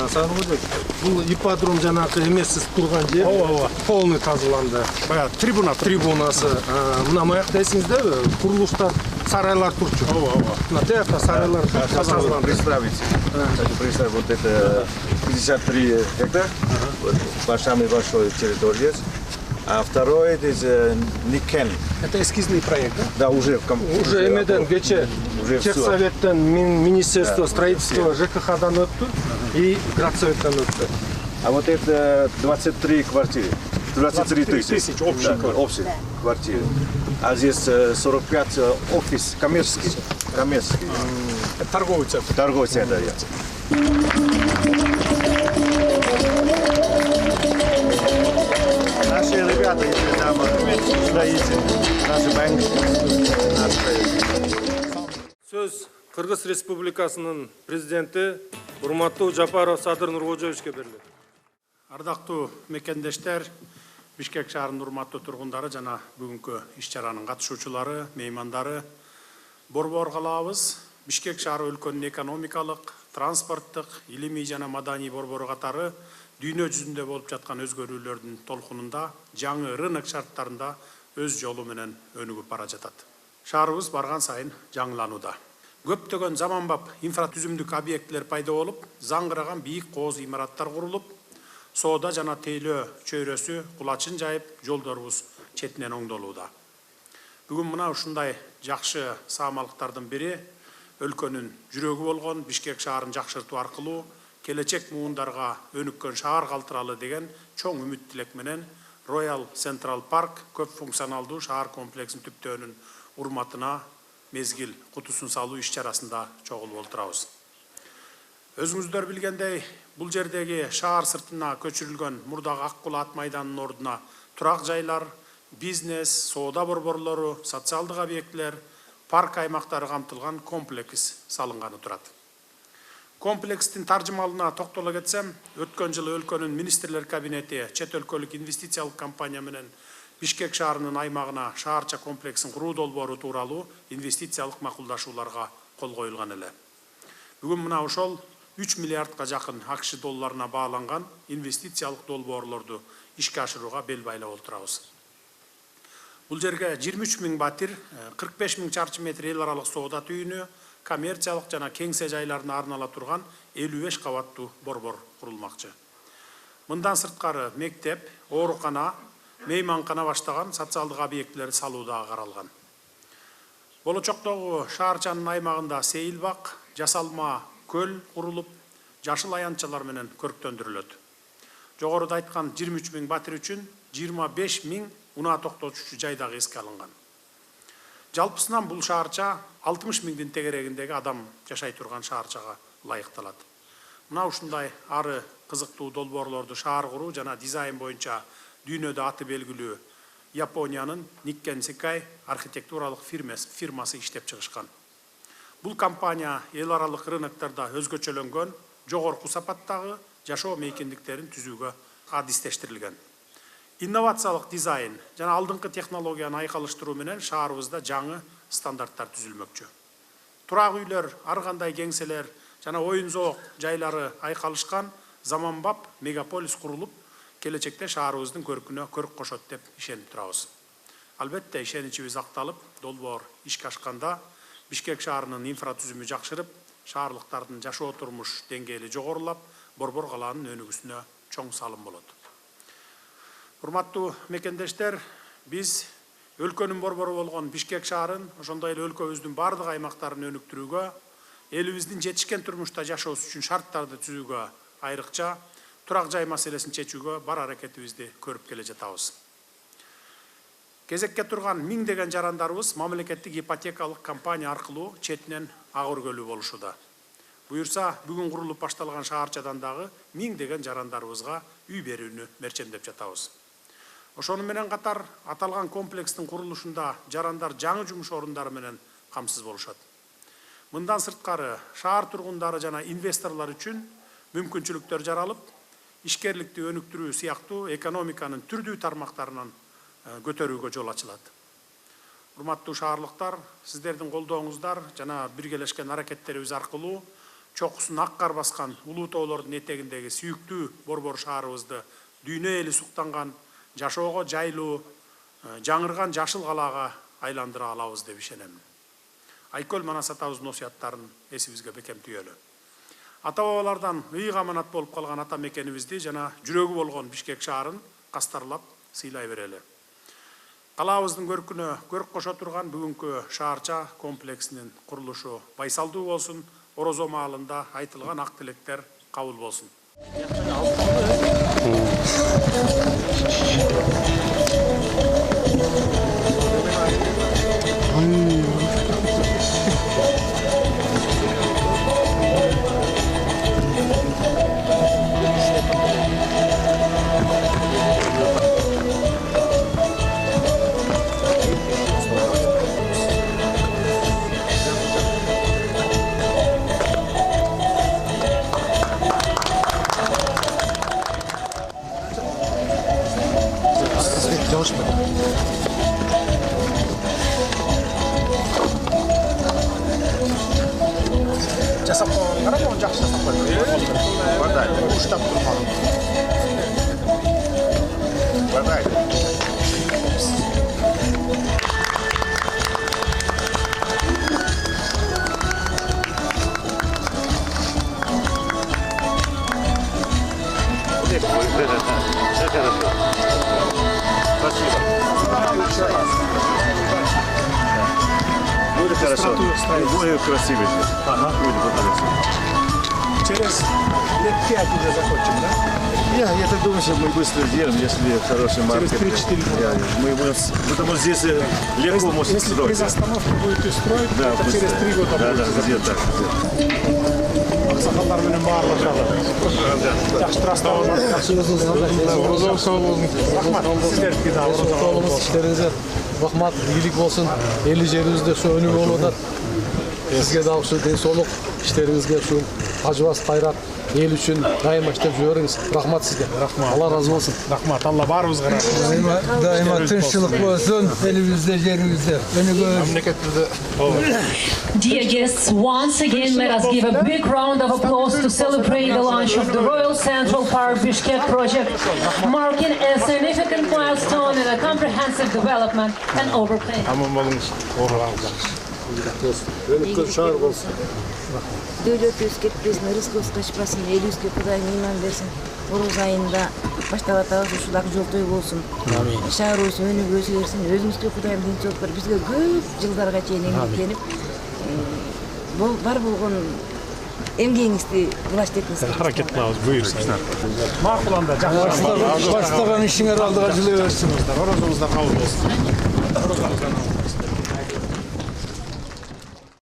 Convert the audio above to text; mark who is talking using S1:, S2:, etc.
S1: Сагынбек, бул ипподром жанагы эмессиз турган жер полный тазаланды.
S2: Баягы трибунасы.
S1: Мына маякта эсиңиздеби? Курулуштар, сарайлар турчу. Мына тиякта сарайлар тазаланды.
S3: Хочу представить, вот это 53 гектара, самый большой территория. А второй это Никен.
S1: Это эскизный проект, да?
S3: Да, уже
S1: Уже эмеден кече Техсоветтен, Министерство строительства ЖКХ-дан өттү и Градсоветтен өттү.
S3: А вот это 23 квартиры. 23 тысяч общих квартир. А здесь 45 офис коммерческий.
S2: Торговый центр.
S3: Торговый центр. Наши ребята, если там строители, наши банки, наш проект.
S1: Сөз Кыргыз Республикасынын президенти урматтуу Жапаров Садыр Нуркожоевичке берилет.
S2: Ардактуу мекендештер, Бишкек шаарынын урматтуу тургундары жана бүгүнкү иш-чаранын катышуучулары, меймандары, борбор калабыз Бишкек шаары өлкөнүн экономикалык, транспорттук, илимий жана маданий борбору катары дүйнө жүзүндө болуп жаткан өзгөрүүлөрдүн толкунунда жаңы рынок шарттарында өз жолу менен өнүгүп бара жатат. Шаарыбыз барган сайын жаңыланууда. Көптөгөн заманбап инфратүзүмдүк объектилер пайда болуп, заңгыраган бийик кооз имараттар курулуп, соода жана тейлөө чөйрөсү кулачын жайып, жолдорубуз четинен оңдолууда. Бүгүн мына ушундай жакшы саамалыктардын бири өлкөнүн жүрөгү болгон Бишкек шаарын жакшыртуу аркылуу келечек муундарга өнүккөн шаар калтыралы деген чоң үмүт тилек менен Royal Central Park көп функционалдуу шаар комплексин түптөөнүн урматына мезгил кутусун салуу иш-чарасында чогулуп отурабыз. Өзүңүздөр билгендей, бул жердеги шаар сыртына көчүрүлгөн мурдагы Ак Кул ат майданынын ордуна турак жайлар, бизнес, соода борборлору, социалдык объектилер, парк аймактары камтылган комплекс салынганы турат. Комплекстин таржымалына токтоло кетсем, өткөн жылы өлкөнүн министрлер кабинети чет өлкөлүк инвестициялык компания менен Бишкек шаарынын аймагына шаарча комплексин куруу долбоору тууралуу инвестициялык макулдашууларга кол коюлган эле. Бүгүн мына ошол 3 миллиардка жакын АКШ долларына бааланган инвестициялык долбоорлорду ишке ашырууга бел байлап отурабыз. Бул жерге 23 миң батир, 45 миң чарчы метр эл аралык соода түйүнү, коммерциялык жана кеңсе жайларына арнала турган 55 кабаттуу борбор курулмакчы. Мындан сырткары мектеп, оорукана, мейманкана баштаган социалдык объектилерди салуу дагы каралган. Болочоктогу шаарчанын аймагында сейилбак, жасалма көл курулуп, жашыл аянтчалар менен көрктөндүрүлөт. Жогоруда айткан 23 миң батир үчүн 25 миң унаа токтотуучу жай дагы эске алынган. Жалпысынан бул шаарча 60 миңдин тегерегиндеги адам жашай турган шаарчага ылайыкталат. Мына ушундай ары кызыктуу долбоорлорду шаар куруу жана дизайн боюнча дүйнөдө аты белгилүү Япониянын Никкен Секай архитектуралык фирмасы иштеп чыгышкан. Бул компания эл аралык рыноктарда өзгөчөлөнгөн, жогорку сапаттагы жашоо мейкиндиктерин түзүүгө адистештирилген. Инновациялык дизайн жана алдыңкы технологияны айкалыштыруу менен шаарыбызда жаңы стандарттар түзүлмөкчү. Турак үйлөр, ар кандай кеңселер жана оюн зоок жайлары айкалышкан заманбап мегаполис курулуп, келечекте шаарыбыздын көркүнө көрк кошот деп ишенип турабыз. Албетте ишеничибиз акталып, долбоор ишке ашканда Бишкек шаарынын инфратүзүмү жакшырып, шаарлыктардын жашоо турмуш деңгээли жогорулап, борбор калаанын өнүгүүсүнө чоң салым болот. Урматтуу мекендештер, биз өлкөнүн борбору болгон Бишкек шаарын, ошондой эле өлкөбүздүн бардык аймактарын өнүктүрүүгө, элибиздин жетишкен турмушта жашоосу үчүн шарттарды түзүүгө, айрыкча турак жай маселесин чечүүгө бар аракетибизди көрүп келе жатабыз. Кезекке турган миңдеген жарандарыбыз мамлекеттик ипотекалык компания аркылуу четинен ак өргөлүү болушууда. Буюрса, бүгүн курулуп башталган шаарчадан дагы миңдеген жарандарыбызга үй берүүнү мерчемдеп жатабыз. Ошону менен катар аталган комплекстин курулушунда жарандар жаңы жумуш орундары менен камсыз болушат. Мындан сырткары шаар тургундары жана инвесторлор үчүн мүмкүнчүлүктөр жаралып, ишкерликти өнүктүрүү сыяктуу экономиканын түрдүү тармактарынан көтөрүүгө жол ачылат. Урматтуу шаарлыктар, сиздердин колдооңуздар жана биргелешкен аракеттерибиз аркылуу чокусун ак кар баскан улуу тоолордун этегиндеги сүйүктүү борбор шаарыбызды дүйнө эли суктанган, жашоого жайлуу, жаңырган жашыл калаага айландыра алабыз деп ишенем. Айкөл Манас атабыздын осуяттарын эсибизге бекем түйөлү. Ата бабалардан ыйык аманат болуп калган ата мекенибизди жана жүрөгү болгон Бишкек шаарын кастарлап сыйлай берели. Калаабыздын көркүнө көрк кошо турган бүгүнкү шаарча комплексинин курулушу байсалдуу болсун, Орозо маалында айтылган ак тилектер кабыл болсун.
S1: Жасап қойған қарап, оны жақсы жасап қойған.
S3: Водай.
S1: Уштап тұрған.
S3: Водай. Спасибо. Будет хорошо. Будет красиво. Ага. Будет хорошо.
S1: Через лет 5 уже закончим, да?
S3: Я так думаю, что мы быстро сделаем, если хороший маркет.
S1: Через 3-4 года.
S3: Мы будем, потому что здесь легко можно
S1: Если
S3: строить.
S1: без остановки будете строить,
S3: Да,
S1: это
S3: быстро.
S1: через 3 года
S3: Да,
S1: будет.
S3: где-то так.
S1: Ақсақалдар менен баарлашалы. Жақсы траставалар, жақсы рахмат. Сіздерге да
S4: Тоолуңуз иштериңизе рахмат, ийгилик болсун. Эли жерибизде ушу өнүгүү болуп атат. Сизге дагы ушу ден соолук, иштериңизге ушу ажыбас кайрат, эл үчүн дайыма иштеп жүрүңүз. Рахмат сизге.
S1: Рахмат.
S4: Алла разы болсун.
S1: Рахмат, Алла баарыбызга рахмат.
S5: Daima tinchlik bo'lsin, elimizde, yerimizde. Önügöz.
S1: Мемлекетибизде
S6: Dear guests, once again let us give a big round of applause to celebrate the launch of the Royal Central Park Bishkek project, marking a significant milestone in a comprehensive development and overplanning.
S1: аман болуңуз, оорубаңыздар.
S7: Дөлөтүбүз кетпесин, рызкыбыз качпасын, элибизге Кудай ыйман берсин. Ороз айында баштап атабыз ушул дагы жолтой болсун. Шаарыбыз өнүгүп өсө берсин. Өзүңүзгө Кудайым тынччылык берип, бизге көп жылдарга чейин эмгектенип, бар болгон эмгегиңизди булаштетиңиз.
S1: Харакет кылабыз, буюрса. Макуланда, жакшы.
S5: Başlagan işine aldığa jüle versin.
S1: Орозубузда кабыл болсун.